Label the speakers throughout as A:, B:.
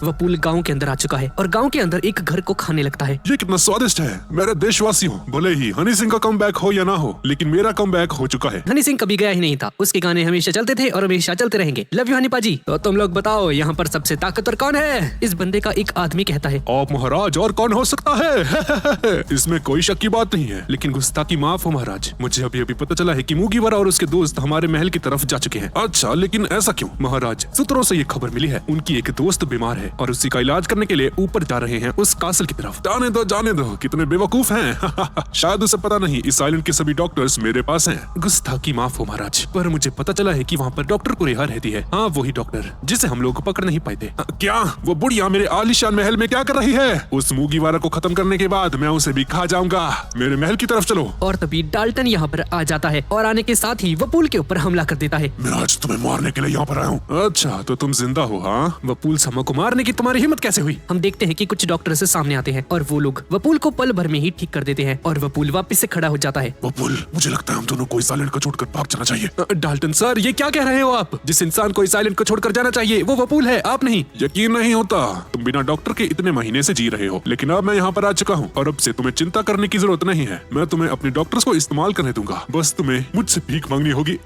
A: वपूल गांव के अंदर आ चुका है और गांव के अंदर एक घर को खाने लगता है।
B: ये कितना स्वादिष्ट है मेरे देशवासियों। भले ही हनी सिंह का कमबैक हो या ना हो, लेकिन मेरा कमबैक हो चुका है।
A: हनी सिंह कभी गया ही नहीं था, उसके गाने हमेशा चलते थे और हमेशा चलते रहेंगे। लव यू हनी पाजी। तो तुम लोग बताओ यहाँ पर सबसे ताकतवर कौन है? इस बंदे का एक आदमी कहता है,
B: आप महाराज, और कौन हो सकता है? इसमें कोई शक की बात नहीं है, लेकिन गुस्ताखी माफ हो महाराज। मुझे अभी अभी पता चला है कि मूगीवारा और उसके दोस्त हमारे महल की तरफ जा चुके हैं। अच्छा, लेकिन ऐसा क्यों? महाराज, सूत्रों से ये खबर मिली है, उनकी एक दोस्त बीमार है और उसी का इलाज करने के लिए ऊपर जा रहे हैं उस कासल की तरफ। जाने दो, कितने बेवकूफ हैं। शायद उसे पता नहीं इस आइलैंड के सभी डॉक्टर्स मेरे पास हैं। गुस्ताखी माफ हो महाराज, पर मुझे पता चला है कि वहाँ पर डॉक्टर कुरेहा रहती है। हाँ, वही डॉक्टर जिसे हम लोग पकड़ नहीं पाए थे। क्या वो बुढ़िया मेरे आलीशान महल में क्या कर रही है? उस मूगीवारा को खत्म करने के बाद मैं उसे भी खा जाऊंगा। मेरे महल की तरफ चलो।
A: और तभी डाल्टन यहाँ पर आ जाता है और आने के साथ ही वपूल के ऊपर हमला कर देता है।
B: मैं आज तुम्हें मारने के लिए यहाँ पर आया हूँ। अच्छा, तो तुम जिंदा हो? हाँ।
A: वपूल समो को मारने की तुम्हारी हिम्मत कैसे हुई? हम देखते हैं कि कुछ डॉक्टर से सामने आते हैं और वो लोग वपूल को पल भर में ही ठीक कर देते हैं और वपूल वापस से खड़ा हो जाता है।
B: वपूल, मुझे लगता है हम दोनों को इस आइलैंड को छोड़कर भाग जाना चाहिए।
A: डाल्टन सर, ये क्या कह रहे हो आप? जिस इंसान को इस आइलैंड को छोड़कर जाना चाहिए वो वपूल है, आप नहीं।
B: यकीन नहीं होता? तुम बिना डॉक्टर के इतने महीने से जी रहे हो, लेकिन अब मैं यहाँ पर आ चुका हूँ और अब से तुम्हें चिंता करने की जरूरत नहीं है। मैं तुम्हें अपने डॉक्टर्स को इस्तेमाल करने दूंगा, बस तुम्हें मुझसे भीख मांगनी होगी।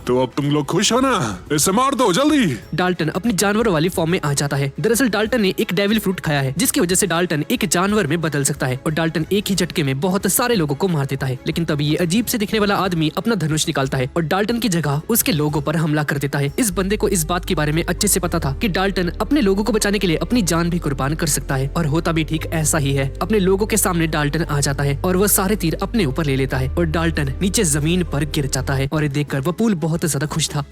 B: तो अब तुम लोग खुश हो ना? इसे मार दो जल्दी।
A: डाल्टन अपनी जानवर वाली फॉर्म में आ जाता है। दरअसल डाल्टन ने एक डेविल फ्रूट खाया है, जिसकी वजह से डाल्टन एक जानवर में बदल सकता है और डाल्टन एक ही झटके में बहुत सारे लोगों को मार देता है। लेकिन तभी ये अजीब से दिखने वाला आदमी अपना धनुष निकालता है और डाल्टन की जगह उसके लोगों पर हमला कर देता है। इस बंदे को इस बात के बारे में अच्छे से पता था कि डाल्टन अपने लोगों को बचाने के लिए अपनी जान भी कुर्बान कर सकता है और होता भी ठीक ऐसा ही है। अपने लोगों के सामने डाल्टन आ जाता है और वह सारे तीर अपने ऊपर ले लेता है और डाल्टन नीचे जमीन पर गिर जाता है और ये देखकर वपूल बहुत ज्यादा खुश था।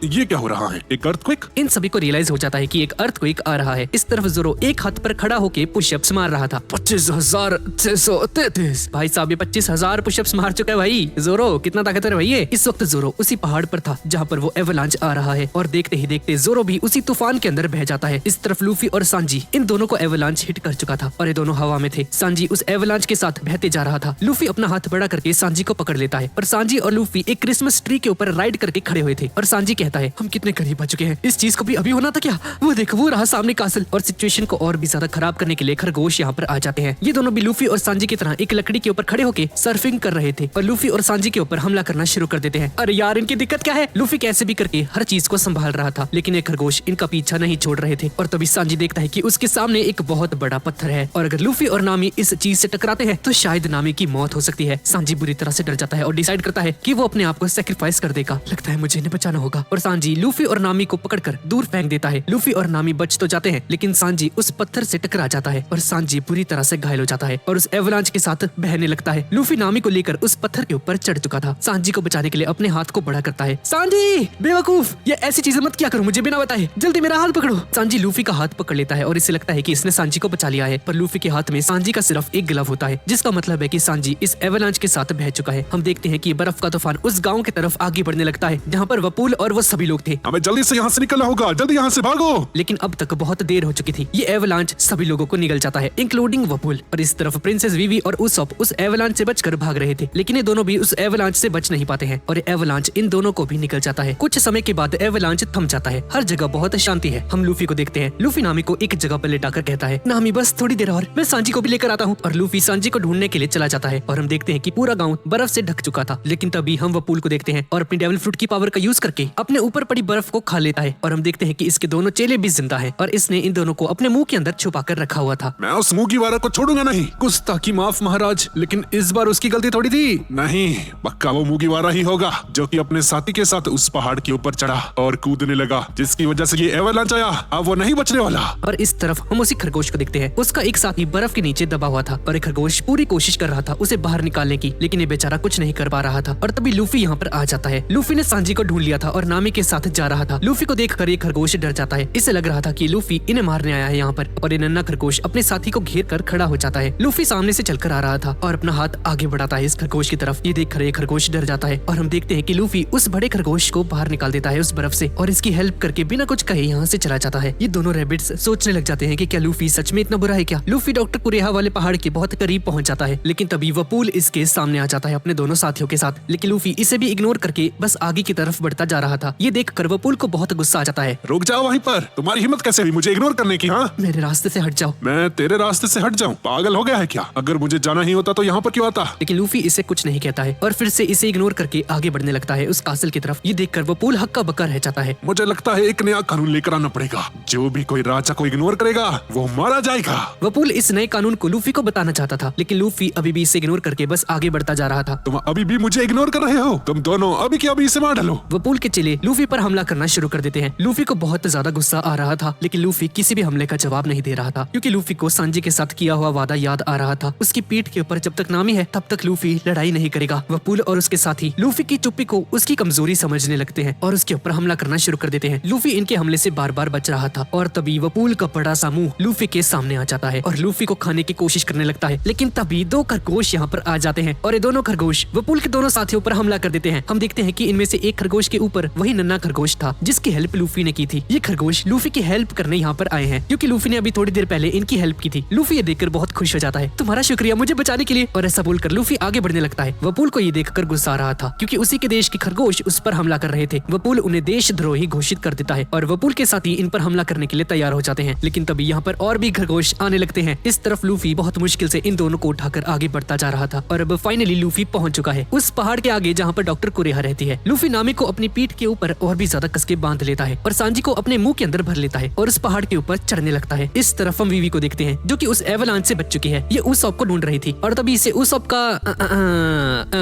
B: ये क्या हो रहा है? एक अर्थक्वेक?
A: इन सभी को रियलाइज हो जाता है कि एक अर्थक्वेक आ रहा है। इस तरफ जोरो एक हाथ पर खड़ा होके पुशअप्स मार रहा था। 25,633। भाई साहब, ये 25,000 पुशअप्स मार चुका है भाई। जोरो कितना ताकतवर है भाई ये। इस वक्त जोरो उसी पहाड़ पर था जहाँ पर वो एवलांच आ रहा है और देखते ही देखते जोरो भी उसी तूफान के अंदर बह जाता है। इस तरफ लूफी और सांजी, इन दोनों को एवलांच हिट कर चुका था और ये दोनों हवा में थे। सांजी उस एवलांच के साथ बहते जा रहा था। लूफी अपना हाथ बड़ा करके सांजी को पकड़ लेता है और सांजी और लूफी एक क्रिसमस ट्री के ऊपर राइड करके खड़े हुए थे और सांजी कहता है, हम कितने करीब आ चुके हैं, इस चीज को भी अभी होना था क्या? वो देखो, वो रहा सामने कासल। और सिचुएशन को और भी ज्यादा खराब करने के लिए खरगोश यहाँ पर आ जाते हैं। ये दोनों भी लूफी और सांजी की तरह एक लकड़ी के ऊपर खड़े होके सर्फिंग कर रहे थे और लूफी और सांजी के ऊपर हमला करना शुरू कर देते हैं। अरे यार, इनकी दिक्कत क्या है? लूफी कैसे भी करके हर चीज को संभाल रहा था, लेकिन ये खरगोश इनका पीछा नहीं छोड़ रहे थे। और तभी सांजी देखता है कि उसके सामने एक बहुत बड़ा पत्थर है और अगर लूफी और नामी इस चीज से टकराते हैं तो शायद नामी की मौत हो सकती है। सांजी बुरी तरह से डर जाता है और डिसाइड करता है कि वो अपने आप को सैक्रिफाइस कर देगा। लगता है मुझे इन्हें बचाना होगा और सांजी लूफी और नामी को पकड़कर दूर फेंक देता है। लूफी और नामी बच तो जाते हैं, लेकिन सांजी उस पत्थर से टकरा जाता है और सांजी बुरी तरह से घायल हो जाता है और उस एवलांच के साथ बहने लगता है। लूफी नामी को लेकर उस पत्थर के ऊपर चढ़ चुका था। सांजी को बचाने के लिए अपने हाथ को बड़ा करता है। सांजी बेवकूफ, ये ऐसी चीजें मत क्या करो मुझे बिना बताए, जल्दी मेरा हाथ पकड़ो। सांजी लूफी का हाथ पकड़ लेता है और इसे लगता है कि इसने सांजी को बचा लिया है, पर लूफी के हाथ में सांजी का सिर्फ एक ग्लव होता है, जिसका मतलब है कि सांजी इस एवलांच के साथ बह चुका है। हम देखते हैं कि बर्फ का तूफान उस गांव की तरफ आगे बढ़ने लगता है जहाँ पर वपूल और वो सभी लोग थे।
B: हमें जल्दी से यहाँ से निकलना होगा, जल्दी यहाँ से भागो।
A: लेकिन अब तक बहुत देर हो चुकी थी। ये एवलांच सभी लोगों को निगल जाता है, इंक्लूडिंग वपूल। और इस तरफ प्रिंसेस वीवी और उसॉप उस एवलांच से बचकर भाग रहे थे, लेकिन ये दोनों भी उस एवलांच से बच नहीं पाते हैं और एवलांच इन दोनों को भी निकल जाता है। कुछ समय के बाद एवलांच थम जाता है। हर जगह बहुत शांति है। हम लूफी को देखते हैं। लूफी नामी को एक जगह पर लेटाकर कहता है, नामी बस थोड़ी देर और, मैं सांजी को भी लेकर आता हूँ। और लूफी सांजी को ढूंढने के लिए चला जाता है और हम देखते हैं कि पूरा गाँव बर्फ से ढक चुका था। लेकिन तभी हम वपूल को देखते हैं और अपनी डेविल फ्रूट की पावर का यूज करके अपने ऊपर पड़ी बर्फ को खा लेता है और हम देखते हैं कि इसके दोनों चेले भी जिंदा है और इसने इन दोनों को अपने मुंह के अंदर छुपा कर रखा हुआ था।
B: मैं उस मूगीवारा को छोड़ूंगा नहीं। गुस्ताखी माफ महाराज, लेकिन इस बार उसकी गलती थोड़ी थी। नहीं, पक्का वो मूगीवारा ही होगा जो कि अपने साथी के साथ उस पहाड़ के ऊपर चढ़ा और कूदने लगा, जिसकी वजह से ये एवलांच आया। अब वो नहीं बचने वाला।
A: और इस तरफ हम उसी खरगोश को देखते हैं। उसका एक साथी बर्फ के नीचे दबा हुआ था और एक खरगोश पूरी कोशिश कर रहा था उसे बाहर निकालने की, लेकिन ये बेचारा कुछ नहीं कर पा रहा था। और तभी लूफी यहाँ पर आ जाता है। लूफी ने सांजी को ढूंढ लिया था और नामी के साथ जा रहा था। लूफी को देखकर ये खरगोश डर जाता है। इसे लग रहा था कि लूफी इन्हें मारने आया है यहाँ पर और ये नन्हा खरगोश अपने साथी को घेर कर खड़ा हो जाता है। लूफी सामने से चलकर आ रहा था और अपना हाथ आगे बढ़ाता है इस खरगोश की तरफ। ये देखकर ये खरगोश डर जाता है और हम देखते हैं कि लूफी उस बड़े खरगोश को बाहर निकाल देता है उस बर्फ से और इसकी हेल्प करके बिना कुछ कहे यहाँ से चला जाता है। ये दोनों रैबिट्स सोचने लग जाते हैं कि क्या लूफी सच में इतना बुरा है क्या। लूफी डॉक्टर कुरेहा वाले पहाड़ के बहुत करीब पहुंच जाता है, लेकिन तभी वपूल इसके सामने आ जाता है अपने दोनों साथियों के साथ। लेकिन लूफी इसे भी इग्नोर करके बस आगे की तरफ बढ़ता जा रहा था। ये देखकर वपूल को बहुत गुस्सा आ जाता है।
B: रुक जाओ वहीं पर, तुम्हारी हिम्मत कैसे हुई मुझे इग्नोर करने की? हाँ,
A: मेरे रास्ते से हट जाओ।
B: मैं तेरे रास्ते से हट जाऊं? पागल हो गया है क्या? अगर मुझे जाना ही होता तो यहाँ पर क्यों आता?
A: लेकिन लूफी इसे कुछ नहीं कहता है और फिर से इसे इग्नोर करके आगे बढ़ने लगता है उस कासल की तरफ। ये देखकर वपूल हक्का बक्का रह जाता है।
B: मुझे लगता है एक नया कानून लेकर आना पड़ेगा। जो भी कोई राजा को इग्नोर करेगा वो मारा जाएगा।
A: वपूल इस नए कानून को लूफी को बताना चाहता था, लेकिन लूफी अभी भी इसे इग्नोर करके बस आगे बढ़ता जा रहा था।
B: तुम अभी भी मुझे इग्नोर कर रहे हो? तुम दोनों अभी के अभी इसे मार डालो।
A: वपूल के चेले लूफी पर हमला करना शुरू कर देते हैं। लूफी को बहुत ज्यादा गुस्सा आ रहा था, लेकिन लूफी किसी भी हमले का जवाब नहीं दे रहा था, क्योंकि लूफी को सांजी के साथ किया हुआ वादा याद आ रहा था। उसकी पीठ के ऊपर जब तक नामी है तब तक लूफी लड़ाई नहीं करेगा। वपूल और उसके साथी लूफी की चुप्पी को उसकी कमजोरी समझने लगते हैं और उसके ऊपर हमला करना शुरू कर देते हैं। लूफी इनके हमले से बार बार बच रहा था और तभी वपूल का बड़ा सा मुंह लूफी के सामने आ जाता है और लूफी को खाने की कोशिश करने लगता है। लेकिन तभी दो खरगोश यहाँ पर आ जाते हैं और ये दोनों खरगोश वपूल के दोनों साथियों पर हमला कर देते हैं। हम देखते हैं कि इनमें से एक खरगोश के ऊपर वही नन्हा खरगोश था जिसकी हेल्प लूफी ने की थी। ये खरगोश लूफी की हेल्प करने यहाँ पर आए हैं क्योंकि लूफी ने अभी थोड़ी देर पहले इनकी हेल्प की थी। लूफी ये देखकर बहुत खुश हो जाता है, तुम्हारा शुक्रिया मुझे बचाने के लिए, और ऐसा बोलकर लूफी आगे बढ़ने लगता है। वपूल को ये देखकर गुस्सा आ रहा था क्योंकि उसी के देश के खरगोश उस पर हमला कर रहे थे। वपूल उन्हें देशद्रोही घोषित कर देता है और वपूल के साथी इन पर हमला करने के लिए तैयार हो जाते हैं। लेकिन तभी यहाँ पर और भी खरगोश आने लगते हैं। इस तरफ लूफी बहुत मुश्किल से इन दोनों को उठाकर आगे बढ़ता जा रहा था और अब फाइनली लूफी पहुंच चुका है उस पहाड़ के आगे जहाँ पर डॉक्टर कुरेहा रहती है। लूफी नामी को अपनी पीठ के ऊपर और भी ज्यादा कसके बांध लेता है और सांजी को अपने मुंह के अंदर भर लेता है और उस पहाड़ के ऊपर चढ़ने लगता है। इस तरफ हम वीवी को देखते हैं जो कि उस एवलांच से बच चुकी है। ये उसॉप को ढूंढ रही थी और तभी इसे उसॉप का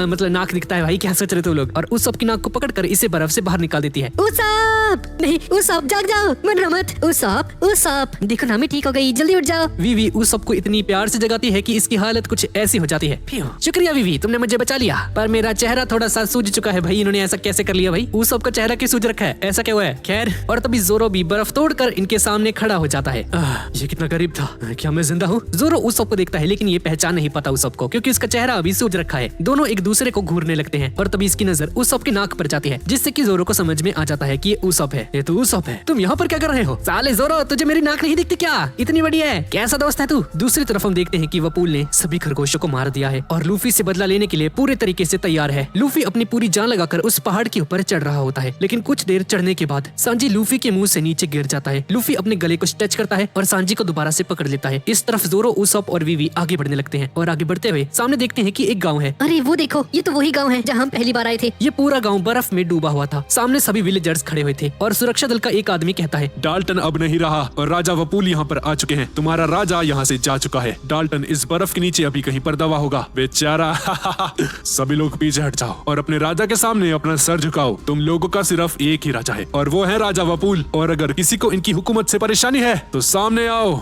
A: मतलब नाक दिखता है। भाई क्या सोच रहे थे लोग? और उसॉप की नाक को पकड़कर इसे बर्फ से बाहर निकाल देती है।
C: उसॉप नहीं, उसॉप जाग जाओ, मर रहा मत। उसॉप उसॉप देखो नामी ठीक हो गई, जल्दी उठ जाओ।
A: वीवी उसॉप को इतनी प्यार से जगाती है कि इसकी हालत कुछ ऐसी हो जाती है। शुक्रिया वीवी, तुमने मुझे बचा लिया, पर मेरा चेहरा थोड़ा सा सूज चुका है। भाई इन्होंने ऐसा कैसे कर लिया? भाई उसॉप का चेहरा क्यों सूज रखा है? ऐसा क्या हुआ है? खैर, और तभी जोरो भी बर्फ तोड़कर इनके सामने खड़ा हो जाता है। ये कितना करीब था, क्या मैं जिंदा हूँ? जोरो उसॉप को देखता है लेकिन ये पहचान नहीं पाता उसॉप को क्योंकि उसका चेहरा अभी सूज रखा है। दोनों एक दूसरे को घूरने लगते हैं और तभी इसकी नजर उसॉप की नाक पर जाती है जिससे कि जोरो को समझ में आ जाता है कि ये उसॉप है। ये तो उसॉप है। तुम यहाँ पर क्या कर रहे हो? साले जोरो, तुझे मेरी नाक नहीं दिखती क्या? इतनी बड़ी है, कैसा दोस्त है तू? दूसरी तरफ हम देखते हैं कि वपूल ने सभी खरगोशों को मार दिया है और लूफी से बदला लेने के लिए पूरे तरीके से तैयार है। लूफी अपनी पूरी जान लगाकर उस पहाड़ के ऊपर चढ़ रहा होता है, लेकिन कुछ देर चढ़ने के बाद सांजी लूफी के मुंह से नीचे गिर जाता है। लूफी अपने गले को टच करता है और सांजी को दोबारा से पकड़ लेता है। इस तरफ जोरो, उसॉप और वीवी आगे बढ़ने लगते हैं और आगे बढ़ते हुए सामने देखते हैं कि एक गाँव है।
C: अरे वो देखो, ये तो वही गाँव है जहाँ हम पहली बार आए थे।
A: ये पूरा गांव बर्फ में डूबा हुआ था। सामने सभी विलेजर्स खड़े हुए थे और सुरक्षा दल का एक आदमी कहता है,
B: डाल्टन अब नहीं रहा और राजा वपूल यहाँ पर आ चुके हैं। तुम्हारा राजा यहाँ से जा चुका है। डाल्टन इस बर्फ के नीचे अभी कहीं पर दबा होगा, बेचारा। सभी लोग पीछे हट जाओ और अपने राजा के सामने अपना सर झुकाओ। तुम लोगों का सिर्फ एक ही राजा है और वो है राजा वपूल, और अगर किसी को इनकी हुकूमत से परेशानी है तो सामने आओ।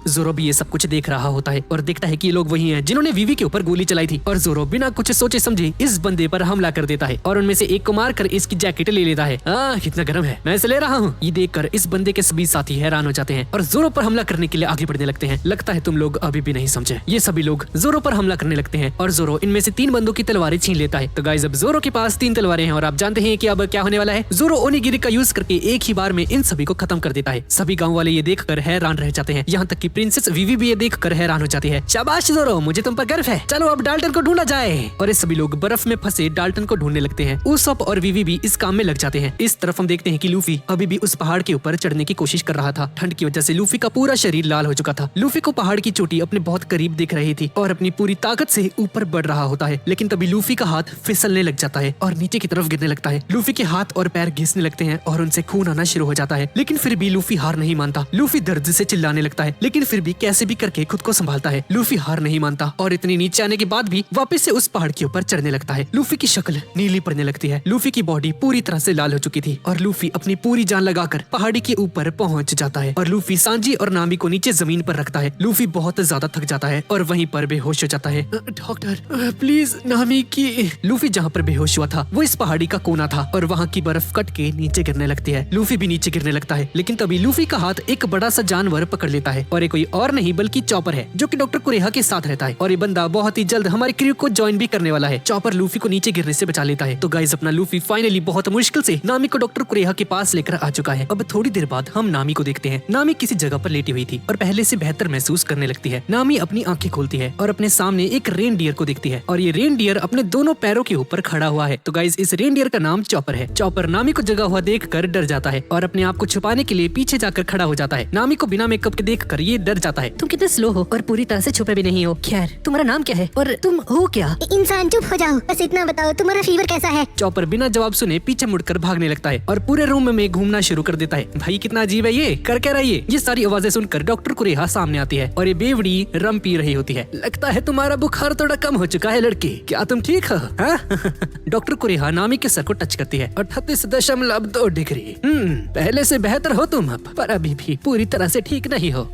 A: जोरो भी ये सब कुछ देख रहा होता है और देखता है कि ये लोग वही हैं जिन्होंने वीवी के ऊपर गोली चलाई थी, और जोरो बिना कुछ सोचे समझे इस बंदे पर हमला कर देता है और उनमें से एक को मारकर इसकी जैकेट ले लेता है। कितना गर्म है, मैं इसे ले रहा हूँ। ये देखकर इस बंदे के सभी साथी हैरान हो जाते हैं और जोरो पर हमला करने के लिए आगे बढ़ने लगते हैं। लगता है तुम लोग अभी भी नहीं समझे। ये सभी लोग जोरो पर हमला करने लगते हैं और जोरो इनमें से 3 बंदों की तलवारें छीन लेता है। तो गाइस, अब जोरो के पास 3 तलवारें हैं और आप जानते हैं कि अब क्या होने वाला है। जोरो ओनिगिरी का यूज करके एक ही बार में इन सभी को खत्म कर देता है। सभी गाँव वाले ये देखकर हैरान रह जाते हैं, यहाँ तक कि प्रिंसेस वीवी भी ये देखकर हैरान हो जाती है। शाबाश जोरो, मुझे तुम पर गर्व है। चलो अब डाल्टन को ढूंढा जाए। और ये सभी लोग बर्फ में फंसे डाल्टन को ढूंढने लगते हैं। उसॉप और वीवी भी इस काम में लग जाते हैं। इस तरफ हम देखते हैं कि लूफी अभी भी उस पहाड़ के ऊपर चढ़ने की कोशिश कर रहा था। ठंड की वजह से लूफी का पूरा शरीर लाल हो चुका था। लूफी को पहाड़ की चोटी अपने बहुत करीब दिख रही थी और अपनी पूरी ताकत से ऊपर बढ़ रहा होता है, लेकिन तभी लूफी का हाथ फिसलने लग जाता है और नीचे की तरफ गिरने लगता है। लूफी के हाथ और पैर घिसने लगते हैं और उनसे खून आना शुरू हो जाता है, लेकिन फिर भी लूफी हार नहीं मानता। लूफी दर्द से चिल्लाने लगता है, लेकिन फिर भी कैसे भी करके खुद को संभालता है। लूफी हार नहीं मानता और इतनी नीचे आने के बाद भी वापस से उस पहाड़ के ऊपर चढ़ने लगता है। लूफी की शक्ल नीली पड़ने लगती है। लूफी की बॉडी पूरी तरह से लाल हो चुकी थी और लूफी अपनी पूरी जान लगाकर पहाड़ी के ऊपर पहुंच जाता है और लूफी सांजी और नामी को नीचे जमीन पर रखता है। लूफी बहुत ज्यादा थक जाता है और वहीं पर बेहोश हो जाता है। डॉक्टर प्लीज नामी की। लूफी जहाँ पर बेहोश हुआ था वो इस पहाड़ी का कोना था और वहाँ की बर्फ कट के नीचे गिरने लगती है। लूफी भी नीचे गिरने लगता है, लेकिन तभी लूफी का हाथ एक बड़ा सा जानवर पकड़ लेता है और ये कोई और नहीं बल्कि चॉपर है, जो कि डॉक्टर कुरेहा के साथ रहता है और ये बंदा बहुत ही जल्द हमारी क्रू को ज्वाइन भी करने वाला है। चॉपर लूफी को नीचे गिरने से बचा लेता है। तो गाइस, अपना लूफी फाइनली बहुत मुश्किल से नामी को डॉक्टर कुरेहा के पास लेकर आ चुका है। अब थोड़ी देर बाद हम नामी को देखते हैं। नामी किसी जगह पर लेटी हुई थी और पहले से बेहतर महसूस करने लगती है। नामी अपनी आंखें खोलती है और अपने सामने एक रेनडियर को देखती है और ये रेनडियर अपने दोनों पैरों के ऊपर खड़ा हुआ है। तो गाइस, इस रेनडियर का नाम चॉपर है। चॉपर नामी को जगा हुआ देखकर डर जाता है और अपने आप को छुपाने के लिए पीछे जाकर खड़ा हो जाता है। नामी को बिना मेकअप के देखकर ये डर जाता है।
C: तुम कितने स्लो हो और पूरी तरह से छुपे भी नहीं हो। खैर, तुम्हारा नाम क्या है और तुम हो क्या?
D: इंसान चुप हो जाओ, बस इतना बताओ तुम्हारा फीवर कैसा है?
A: चॉपर बिना जवाब सुने पीछे मुड़कर भागने लगता है और पूरे रूम में घूमना शुरू कर देता है। भाई कितना अजीब है ये, कर क्या रही है? ये सारी आवाजें सुनकर डॉक्टर कुरेहा सामने आती है और ये बेवड़ी रम पी रही होती है। लगता है तुम्हारा बुखार थोड़ा कम हो चुका है लड़की, क्या तुम ठीक हो? डॉक्टर कुरेहा नामी के सर को टच करती है। 38.2 डिग्री। पहले से बेहतर हो तुम अब, पर अभी भी पूरी तरह से ठीक नहीं हो।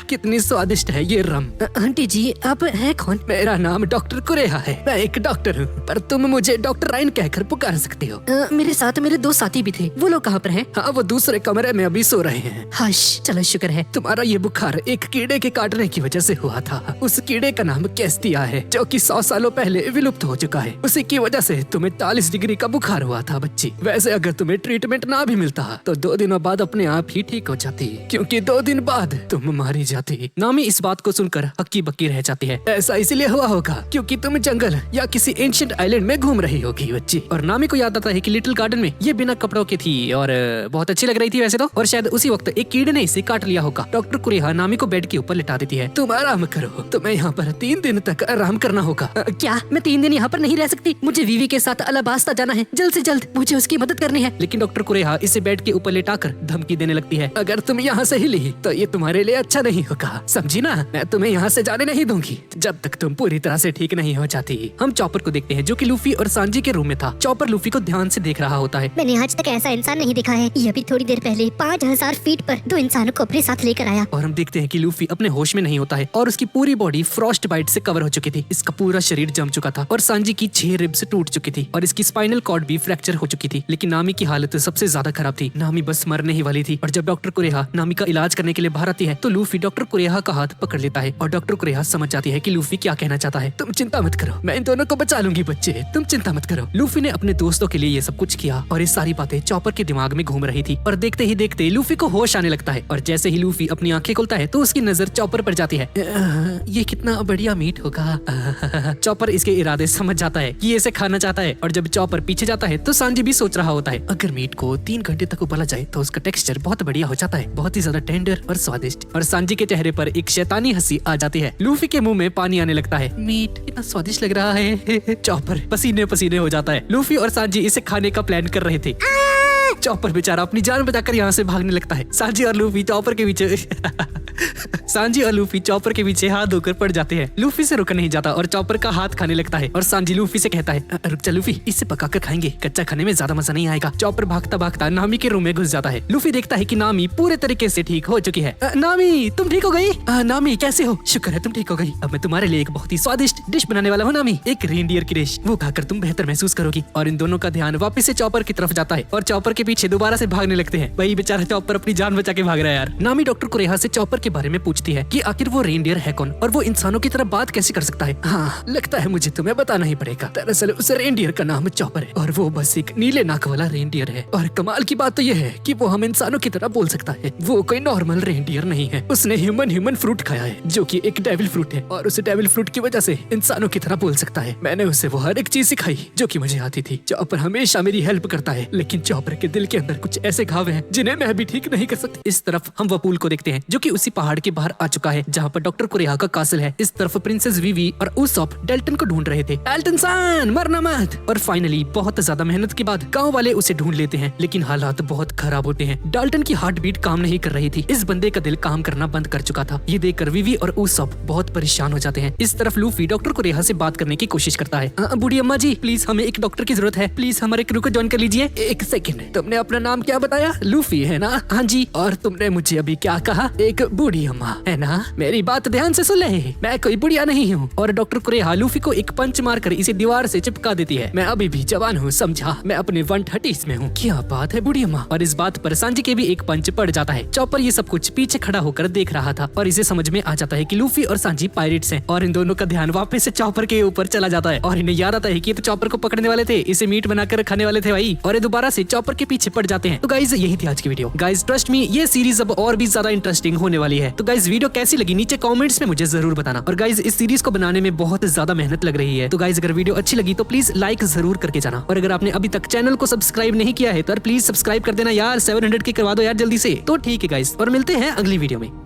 A: कितनी स्वादिष्ट है ये रम।
C: आंटी जी, आप हैं कौन?
A: मेरा नाम डॉक्टर कुरेहा है, मैं एक डॉक्टर हूँ, पर तुम मुझे डॉक्टर राइन कहकर पुकार सकती हो।
C: मेरे साथ मेरे 2 साथी भी थे, वो लोग कहाँ पर हैं?
A: हाँ, वो दूसरे कमरे में अभी सो रहे हैं।
C: हश, चलो शुक्र है।
A: तुम्हारा ये बुखार एक कीड़े के काटने की वजह से हुआ था। उस कीड़े का नाम कैस्टिया है, जो कि 100 सालों पहले विलुप्त हो चुका है। उसी की वजह से तुम्हें 40 डिग्री का बुखार हुआ था बच्ची। वैसे अगर तुम्हें ट्रीटमेंट ना भी मिलता तो 2 दिनों बाद अपने आप ही ठीक हो जाती, क्योंकि 2 दिन बाद तुम मारी जाती। नामी इस बात को सुनकर हक्की बक्की रह जाती है। ऐसा इसलिए हुआ होगा क्योंकि तुम जंगल या किसी एंशिएंट आइलैंड में घूम रही होगी बच्ची। और नामी को याद आता है कि लिटिल गार्डन में ये बिना कपड़ों की थी और बहुत अच्छी लग रही थी वैसे तो, और शायद उसी वक्त एक कीड़े ने इसे काट लिया होगा। डॉक्टर कुरेहा नामी को बेड के ऊपर लिटा देती है। तुम आराम करो, तुम्हें यहाँ पर 3 दिन तक आराम करना होगा।
C: क्या मैं 3 दिन यहाँ पर नहीं रह सकती? मुझे वीवी के साथ अलाबास्ता जाना है, जल्द से जल्द मुझे उसकी मदद करनी है।
A: लेकिन डॉक्टर कुरेहा इसे बेड के ऊपर लेटाकर धमकी देने लगती है। अगर तुम यहाँ से हिली तो ये तुम्हारे लिए अच्छा नहीं होगा, समझी ना? मैं तुम्हें यहाँ से जाने नहीं दूंगी जब तक तुम पूरी तरह से ठीक नहीं हो जाती। हम चॉपर को देखते हैं जो कि लूफी और सांजी के रूम में था। चॉपर लूफी को ध्यान से देख रहा होता है।
D: मैंने आज तक ऐसा इंसान नहीं देखा है। ये अभी थोड़ी देर पहले 5000 फीट पर 2 इंसानों को अपने साथ लेकर आया।
A: और हम देखते हैं कि लूफी अपने होश में नहीं होता है और उसकी पूरी बॉडी फ्रॉस्ट बाइट से कवर हो चुकी थी। इसका पूरा शरीर जम चुका था और सांजी की 6 रिब्स टूट चुकी थी और इसकी स्पाइनल कॉर्ड भी फ्रैक्चर हो चुकी थी। लेकिन नामी की हालत सबसे ज्यादा खराब थी। नामी बस मरने ही वाली थी। और जब डॉक्टर कुरेहा नामी का इलाज करने के लिए बाहर आती है तो लूफी डॉक्टर कुरेहा का हाथ पकड़ लेता है और डॉक्टर कुरेहा समझ जाती है कि लूफी क्या कहना चाहता है। तुम चिंता मत करो, मैं इन दोनों को बचा लूंगी बच्चे, तुम चिंता मत करो। लूफी ने अपने दोस्तों के लिए ये सब कुछ किया और ये सारी बातें चॉपर के दिमाग में घूम रही थी। और देखते ही देखते लूफी को होश आने लगता है और जैसे ही लूफी अपनी आंखें खोलता है तो उसकी नजर चॉपर पर जाती है। ये कितना बढ़िया मीट होगा। चॉपर इसके इरादे समझ जाता है कि ये इसे खाना चाहता है। और जब चॉपर पीछे जाता है तो सांजी भी सोच रहा होता है अगर मीट को 3 घंटे तक उबाला जाए तो उसका टेक्सचर बहुत बढ़िया हो जाता है, बहुत ही ज्यादा टेंडर और स्वादिष्ट। और सांजी के चेहरे पर एक शैतानी हंसी आ जाती है। लूफी के मुंह में पानी आने लगता है। मीट कितना स्वादिष्ट लग रहा है। चॉपर पसीने पसीने हो जाता है। लूफी और सांजी इसे खाने का प्लान कर रहे थे। चॉपर बेचारा अपनी जान बचाकर यहाँ से भागने लगता है। सांजी और लूफी चॉपर के पीछे सांजी और लूफी चॉपर के पीछे हाथ धोकर पड़ जाते हैं। लूफी से रुका नहीं जाता और चॉपर का हाथ खाने लगता है। और सांजी लूफी से कहता है रुक जा लूफी, इसे पकाकर खाएंगे, कच्चा खाने में ज्यादा मजा नहीं आएगा। चॉपर भागता भागता नामी के रूम में घुस जाता है। लूफी देखता है कि नामी पूरे तरीके से ठीक हो चुकी है। नामी तुम ठीक हो गई? नामी कैसे हो? शुक्र है तुम ठीक हो गई। अब मैं तुम्हारे लिए एक बहुत ही स्वादिष्ट डिश बनाने वाला हूँ नामी, एक रेनडियर की डिश। वो खाकर तुम बेहतर महसूस करोगी। और इन दोनों का ध्यान वापस से चॉपर की तरफ जाता है और चॉपर के पीछे दोबारा से भागने लगते हैं। वही बेचारा चॉपर अपनी जान बचा के भाग रहा है यार। नामी डॉक्टर कुरेहा से चॉपर के बारे में पूछती है कि आखिर वो रेनडियर है कौन और वो इंसानों की तरह बात कैसे कर सकता है। हाँ, लगता है मुझे तुम्हें बताना ही पड़ेगा। दरअसल उस रेनडियर का नाम चॉपर है और वो बस एक नीले नाक वाला रेनडियर है। और कमाल की बात तो ये है कि वो हम इंसानों की तरह बोल सकता है। वो कोई नॉर्मल रेनडियर नहीं है। उसने ह्यूमन फ्रूट खाया है जो कि एक डेविल फ्रूट है और उस डेविल फ्रूट की वजह से इंसानों की तरह बोल सकता है। मैंने उसे वो हर एक चीज सिखाई जो कि मुझे आती थी। चॉपर हमेशा मेरी हेल्प करता है, लेकिन चॉपर के दिल के अंदर कुछ ऐसे घाव हैं जिन्हें मैं भी ठीक नहीं कर सकती। इस तरफ हम वपूल को देखते हैं जो कि उसी पहाड़ के बाहर आ चुका है जहाँ पर डॉक्टर कुरेहा का कासल है। इस तरफ प्रिंसेस वीवी और उसॉप डेल्टन को ढूंढ रहे थे। डेल्टन सान मरना मत। और फाइनली बहुत ज्यादा मेहनत के बाद गांव वाले उसे ढूंढ लेते हैं, लेकिन हालात बहुत खराब होते हैं। डाल्टन की हार्ट बीट काम नहीं कर रही थी। इस बंदे का दिल काम करना बंद कर चुका था। ये देखकर वीवी और उसॉप बहुत परेशान हो जाते हैं। इस तरफ लूफी डॉक्टर कुरेहा से बात करने की कोशिश करता है। बूढ़ी अम्मा जी प्लीज हमें एक डॉक्टर की जरूरत है, प्लीज हमारे क्रू को ज्वाइन कर लीजिए। एक सेकंड, तुमने अपना नाम क्या बताया? लूफी है ना? हाँ जी। और तुमने मुझे अभी क्या कहा? एक बूढ़ी अम्मा है ना? मेरी बात ध्यान से सुन ले, मैं कोई बुढ़िया नहीं हूँ। और डॉक्टर कुरेहा लूफी को एक पंच मारकर इसे दीवार से चिपका देती है। मैं अभी भी जवान हूँ, समझा? मैं अपने 130s में हूँ। क्या बात है बूढ़ी अम्मा। और इस बात पर सांजी के भी एक पंच पड़ जाता है। चॉपर ये सब कुछ पीछे खड़ा होकर देख रहा था और इसे समझ में आ जाता है कि लूफी और सांजी पायरेट्स हैं। और इन दोनों का ध्यान वापस से चॉपर के ऊपर चला जाता है और इन्हें याद आता है कि ये तो चॉपर को पकड़ने वाले थे, इसे मीट बनाकर खाने वाले थे भाई। और ये दोबारा से चॉपर के पीछे पड़ जाते हैं। तो गाइज यही थी आज की वीडियो। गाइज ट्रस्ट मी, ये सीरीज अब और भी ज्यादा इंटरेस्टिंग होने वाली है। तो गाइज वीडियो कैसी लगी नीचे कमेंट्स में मुझे जरूर बताना। और गाइज इस सीरीज को बनाने में बहुत ज्यादा मेहनत लग रही है। तो गाइज अगर वीडियो अच्छी लगी तो प्लीज लाइक जरूर करके जाना। और अगर आपने अभी तक चैनल को सब्सक्राइब नहीं किया है तो प्लीज सब्सक्राइब कर देना यार। 700 के करवा दो यार जल्दी से। तो ठीक है गाइज, और मिलते हैं अगली वीडियो में।